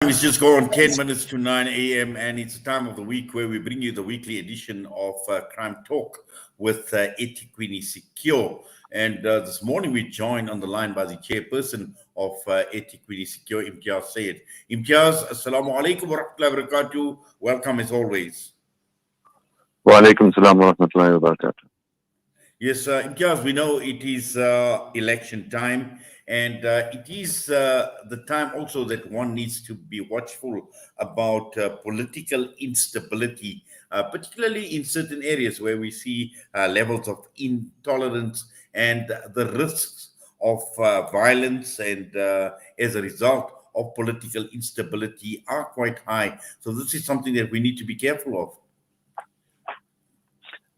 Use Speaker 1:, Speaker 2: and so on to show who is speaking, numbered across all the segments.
Speaker 1: time is just gone 10 minutes to 9 a.m. and it's the time of the week where we bring you the weekly edition of Crime Talk with eThewini Secure. And this morning we joined on the line by the chairperson of eThewini Secure, Imtiaz Syed. Imtiaz, assalamu alaikum wa rahmatullahi wa barakatuh. Welcome as always.
Speaker 2: Wa alaikum salam wa rahmatullahi wa barakatuh.
Speaker 1: Yes, Imtiaz, we know it is election time. And it is the time also that one needs to be watchful about political instability, particularly in certain areas where we see levels of intolerance and the risks of violence and as a result of political instability are quite high. So this is something that we need to be careful of.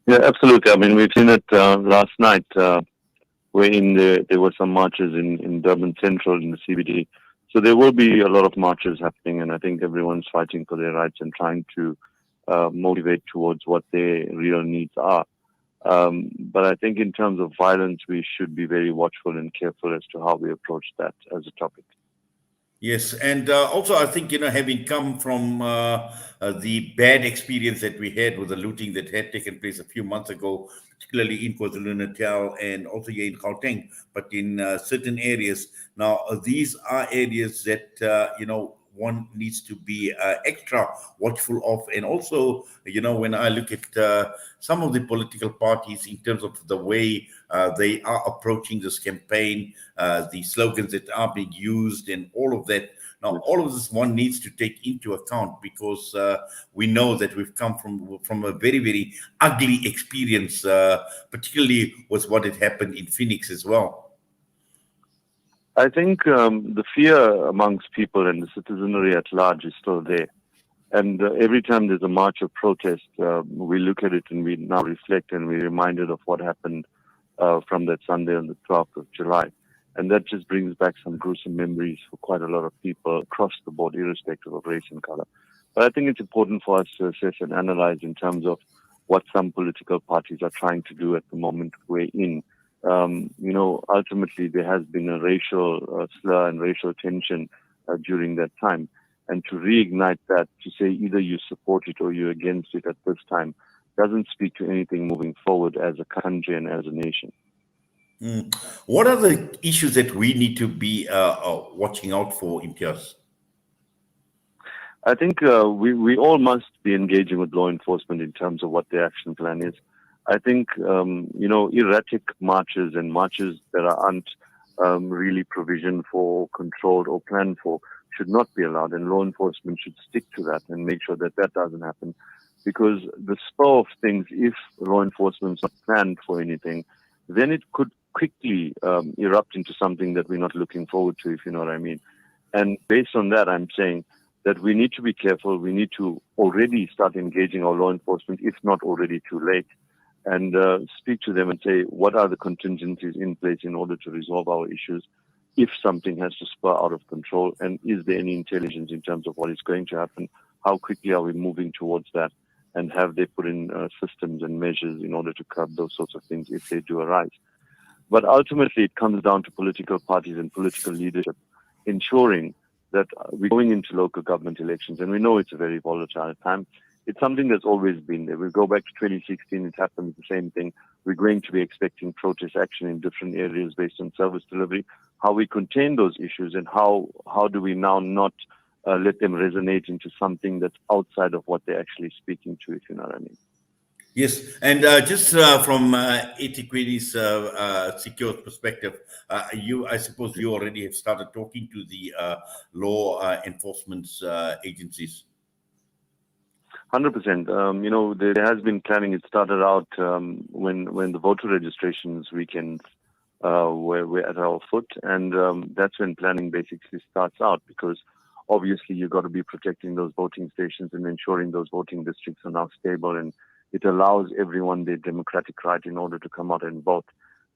Speaker 2: Yeah, absolutely. I mean, we've seen it last night. Wherein there were some marches in Durban Central in the CBD. So there will be a lot of marches happening, and I think everyone's fighting for their rights and trying to motivate towards what their real needs are. But I think in terms of violence, we should be very watchful and careful as to how we approach that as a topic.
Speaker 1: Yes, and also I think, having come from the bad experience that we had with the looting that had taken place a few months ago, particularly in KwaZulu-Natal and also here in Gauteng, but in certain areas. Now, these are areas that, one needs to be extra watchful of. And also, when I look at some of the political parties in terms of the way they are approaching this campaign, the slogans that are being used and all of that. Now, all of this one needs to take into account because we know that we've come from a very, very ugly experience, particularly with what had happened in Phoenix as well.
Speaker 2: I think the fear amongst people and the citizenry at large is still there. And every time there's a march of protest, we look at it and we now reflect and we're reminded of what happened from that Sunday on the 12th of July. And that just brings back some gruesome memories for quite a lot of people across the board, irrespective of race and color. But I think it's important for us to assess and analyze in terms of what some political parties are trying to do at the moment we're in. Ultimately there has been a racial slur and racial tension during that time. And to reignite that, to say either you support it or you're against it at this time, doesn't speak to anything moving forward as a country and as a nation.
Speaker 1: What are the issues that we need to be watching out for, Imtiaz?
Speaker 2: I think we all must be engaging with law enforcement in terms of what the action plan is. I think, erratic marches and marches that aren't really provisioned for, controlled or planned for should not be allowed, and law enforcement should stick to that and make sure that that doesn't happen. Because the spur of things, if law enforcement's not planned for anything, then it could quickly erupt into something that we're not looking forward to, if you know what I mean. And based on that, I'm saying that we need to be careful. We need to already start engaging our law enforcement, if not already too late, and speak to them and say, what are the contingencies in place in order to resolve our issues if something has to spur out of control? And is there any intelligence in terms of what is going to happen? How quickly are we moving towards that? And have they put in systems and measures in order to curb those sorts of things if they do arise? But ultimately, it comes down to political parties and political leadership ensuring that we're going into local government elections. And we know it's a very volatile time. It's something that's always been there. We go back to 2016, it happened the same thing. We're going to be expecting protest action in different areas based on service delivery. How we contain those issues and how do we now not let them resonate into something that's outside of what they're actually speaking to, if you know what I mean.
Speaker 1: Yes, and just from eThewini's secure perspective, I suppose you already have started talking to the law enforcement agencies.
Speaker 2: 100%. There has been planning. It started out when the voter registrations weekends were at our foot, and that's when planning basically starts out, because obviously you've got to be protecting those voting stations and ensuring those voting districts are now stable, and it allows everyone their democratic right in order to come out and vote.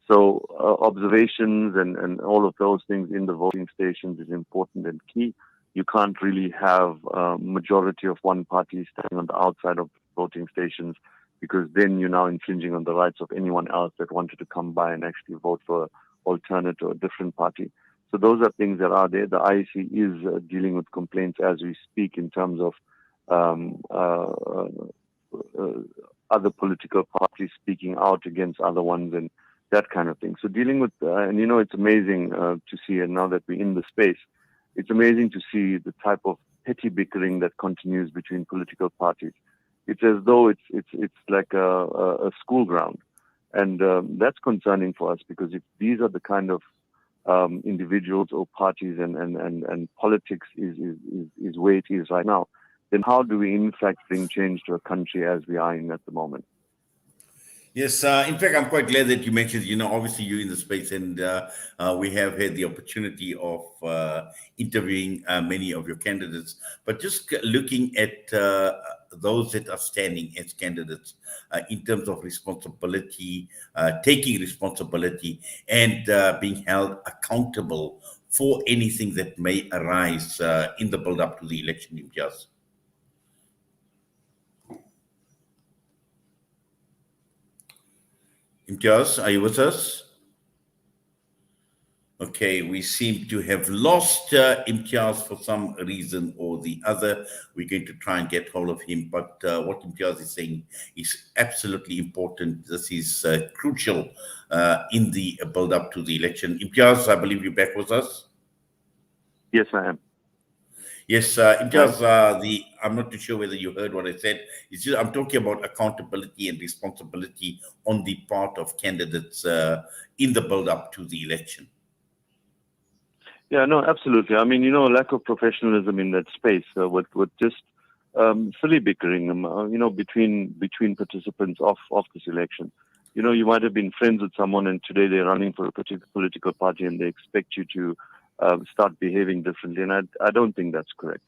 Speaker 2: So observations and all of those things in the voting stations is important and key. You can't really have a majority of one party standing on the outside of voting stations, because then you're now infringing on the rights of anyone else that wanted to come by and actually vote for an alternate or a different party. So those are things that are there. The IEC is dealing with complaints as we speak in terms of um, uh, other political parties speaking out against other ones and that kind of thing. So dealing with, and it's amazing to see, and now that we're in the space, it's amazing to see the type of petty bickering that continues between political parties. It's as though it's like a school ground, and that's concerning for us, because if these are the kind of individuals or parties and politics is where it is right now, then how do we in fact bring change to a country as we are in at the moment?
Speaker 1: Yes, in fact, I'm quite glad that you mentioned, obviously you're in the space, and we have had the opportunity of interviewing many of your candidates. But just looking at those that are standing as candidates in terms of responsibility, taking responsibility, and being held accountable for anything that may arise in the build up to the election, Imtiaz. Imtiaz, are you with us? Okay, we seem to have lost Imtiaz for some reason or the other. We're going to try and get hold of him. But what Imtiaz is saying is absolutely important. This is crucial in the build up to the election. Imtiaz, I believe you're back with us.
Speaker 2: Yes, I am.
Speaker 1: Yes, Imtiaz, I'm not too sure whether you heard what I said. It's just, I'm talking about accountability and responsibility on the part of candidates in the build up to the election.
Speaker 2: Yeah, no, absolutely. I mean, lack of professionalism in that space with just silly bickering, between participants of this election. You might have been friends with someone, and today they're running for a particular political party, and they expect you to start behaving differently. And I don't think that's correct.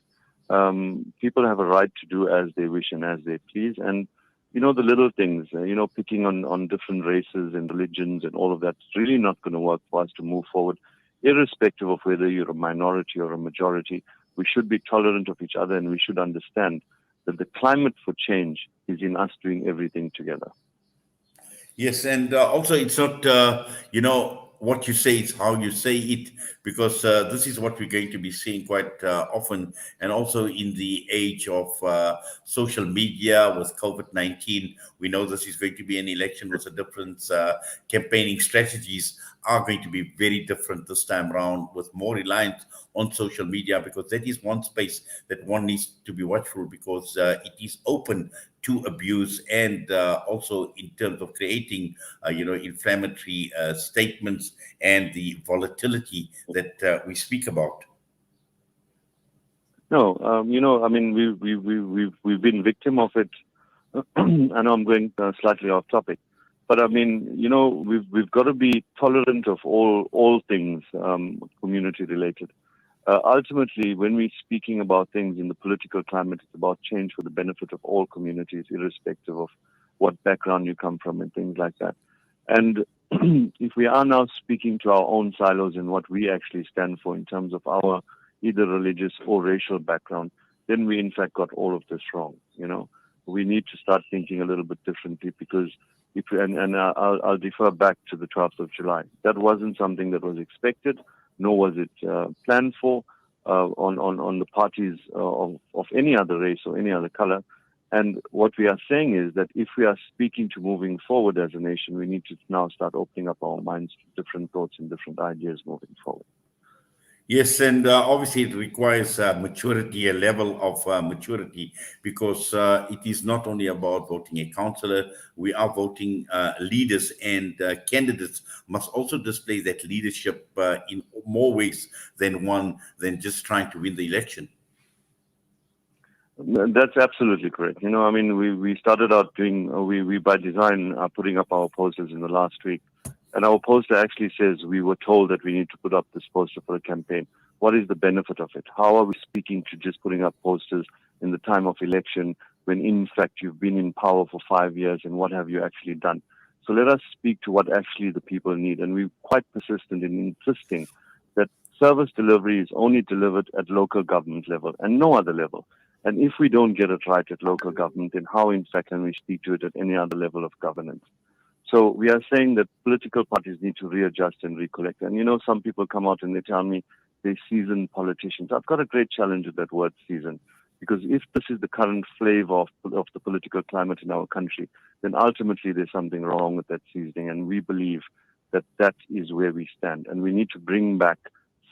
Speaker 2: People have a right to do as they wish and as they please. And the little things, picking on different races and religions and all of that's really not going to work for us to move forward. Irrespective of whether you're a minority or a majority, we should be tolerant of each other, and we should understand that the climate for change is in us doing everything together.
Speaker 1: Yes, and also it's not, what you say, it's how you say it, because this is what we're going to be seeing quite often. And also in the age of social media with COVID-19, we know this is going to be an election with a different campaigning strategies are going to be very different this time around, with more reliance on social media, because that is one space that one needs to be watchful, because it is open to abuse, and also in terms of creating, inflammatory statements and the volatility that we speak about.
Speaker 2: No, I mean, we've been victim of it. I know I'm going slightly off topic, but I mean, we've got to be tolerant of all things community related. Ultimately, when we're speaking about things in the political climate, it's about change for the benefit of all communities, irrespective of what background you come from and things like that. And if we are now speaking to our own silos and what we actually stand for in terms of our either religious or racial background, then we in fact got all of this wrong. We need to start thinking a little bit differently, because I'll defer back to the 12th of July. That wasn't something that was expected, nor was it planned for on the parties of any other race or any other color. And what we are saying is that if we are speaking to moving forward as a nation, we need to now start opening up our minds to different thoughts and different ideas moving forward.
Speaker 1: Yes, and obviously it requires maturity, a level of maturity, because it is not only about voting a councillor. We are voting leaders, and candidates must also display that leadership in more ways than just trying to win the election.
Speaker 2: That's absolutely correct. I mean, we started out doing, we by design are putting up our posters in the last week. And our poster actually says we were told that we need to put up this poster for a campaign. What is the benefit of it? How are we speaking to just putting up posters in the time of election when in fact you've been in power for 5 years, and what have you actually done? So let us speak to what actually the people need. And we're quite persistent in insisting that service delivery is only delivered at local government level and no other level. And if we don't get it right at local government, then how in fact can we speak to it at any other level of governance? So we are saying that political parties need to readjust and recollect. And, some people come out and they tell me they're seasoned politicians. I've got a great challenge with that word seasoned, because if this is the current flavor of the political climate in our country, then ultimately there's something wrong with that seasoning. And we believe that that is where we stand. And we need to bring back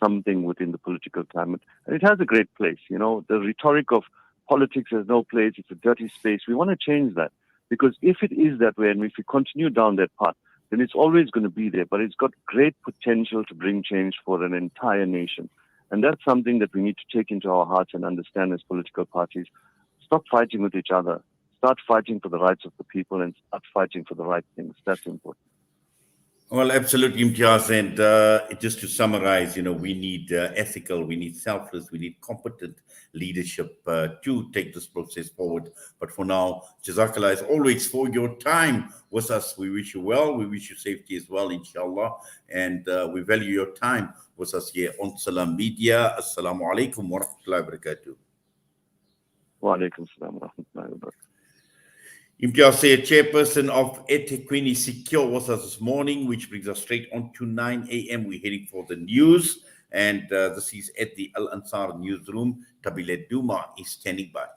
Speaker 2: something within the political climate. And it has a great place. The rhetoric of politics has no place. It's a dirty space. We want to change that. Because if it is that way, and if we continue down that path, then it's always going to be there. But it's got great potential to bring change for an entire nation. And that's something that we need to take into our hearts and understand as political parties. Stop fighting with each other. Start fighting for the rights of the people and start fighting for the right things. That's important.
Speaker 1: Well, absolutely, Imtiaz. And just to summarize, we need ethical, we need selfless, we need competent leadership to take this process forward. But for now, Jazakallah, as always, for your time with us. We wish you well. We wish you safety as well, inshallah. And we value your time with us here on Salam Media. Assalamu alaikum wa rahmatullahi wa barakatuh.
Speaker 2: Wa alaikum salam wa rahmatullahi wa barakatuh.
Speaker 1: Imtiaz Syed, Chairperson of eThewini, Secure was us this morning, which brings us straight on to 9 a.m. We're heading for the news, and this is at the Al Ansar newsroom. Tabile Duma is standing by.